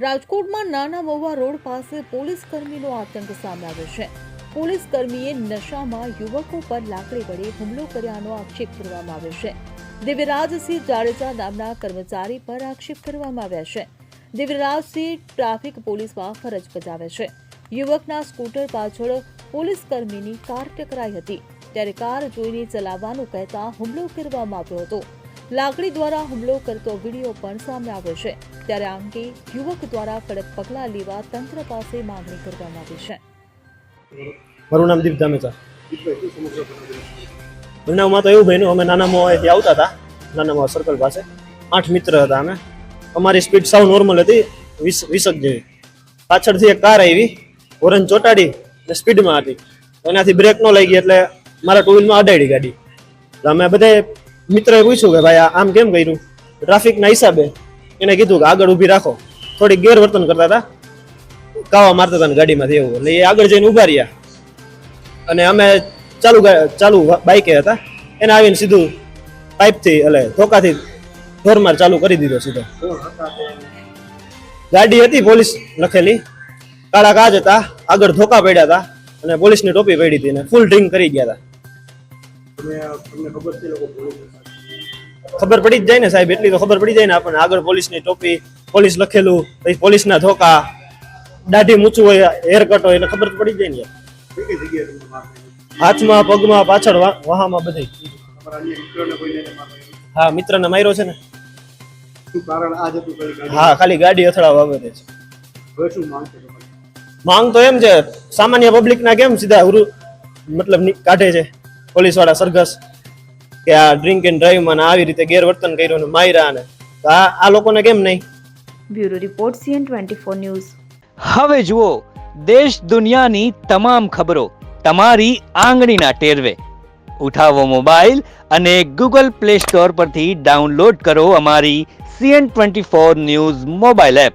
રાજકોટમાં નાના મહુવા રોડ પાસે પોલીસ કર્મીનો આતંક સામે આવ્યો છે. પોલીસ કર્મીએ નશામાં યુવકો પર લાકડી વડે હુમલો કર્યાનો આક્ષેપ કરવામાં આવ્યો છે. દિવ્યરાજસિંહ જાડેજા નામના કર્મચારી પર આક્ષેપ કરવામાં આવ્યા છે. દિવ્યરાજસિંહ ટ્રાફિક પોલીસમાં ફરજ બજાવે છે. યુવકના સ્કૂટર પાછળ પોલીસ કર્મીની કાર ટકરાઈ હતી, ત્યારે કાર જોઈને ચલાવવાનું કહેતા હુમલો કરવામાં આવ્યો હતો. લાકડી દ્વારા હુમલો કરતો વિડીયો પણ સામે આવ્યો છે. ત્યારે આ અંગે યુવક દ્વારા કડક પગલાં લેવા તંત્ર પાસે માંગણી કરવામાં આવી છે. મારું નામ દીપ ધામેચા. બનાવમાં તો એવું બન્યું, અમે નાના મોવાથી આવતા હતા, નાના મોવા સર્કલ પાસે 8 મિત્ર હતા. અમે અમારી સ્પીડ સાવ નોર્મલ હતી, 20 જેવી. પાછળથી એક કાર આવી, હોરન ચોટાડી ને સ્પીડમાં હતી. એનાથી બ્રેક ન લાગી એટલે મારા ટુ વ્હીલમાં અડાડી ગાડી. અમે બધા મિત્રએ પૂછ્યું કે ભાઈ આમ કેમ કર્યું? ટ્રાફિકના હિસાબે એને કીધું કે આગળ ઊભી રાખો. થોડી ગેરવર્તન કરતા હતા, કાવા મારતા હતા ગાડીમાંથી એવું. એટલે એ આગળ જઈને ઊભા રહ્યા અને અમે ચાલુ બાઈકે હતા, એને આવીને સીધું પાઇપથી એટલે ધોકાથી ઢોરમાર ચાલુ કરી દીધો સીધો. ગાડી હતી પોલીસ લખેલી, કાળા કાચ હતા, આગળ ધોકા પડ્યા હતા અને પોલીસની ટોપી પડી હતી અને ફૂલ ડ્રિંક કરી ગયા હતા. ખબર પડી જ જાય ને સાહેબ, એટલી તો ખબર પડી જાય ને આપણને. આગળ પોલીસની ટોપી, પોલીસ લખેલું, પછી પોલીસના ધોકા, દાઢી મૂછું હોય, હેરકટ હોય, એટલે ખબર તો પડી જાય ને. હાથમાં, પગમાં, પાછળ, વાહામાં બધે. હા, મિત્રને માર્યો છે ને. હા, ખાલી ગાડી અથડાવા બાબતે છે. માંગ તો એમ છે, સામાન્ય પબ્લિક ના કેમ સીધા મતલબ કાઢે છે પોલીસ વાળા સરઘસ કે આ ડ્રિંક એન્ડ ડ્રાઈવ માં આવી રીતે ગેરવર્તન કર્યું ને માર્યા ને, આ લોકોને કેમ નહીં? Bureau report CN24 news. હવે જુઓ દેશ દુનિયાની તમામ ખબરો તમારી આંગળીના ટેરવે. ઉઠાવો મોબાઈલ અને Google Play Store પરથી ડાઉનલોડ કરો અમારી CN24 ન્યૂઝ મોબાઈલ એપ.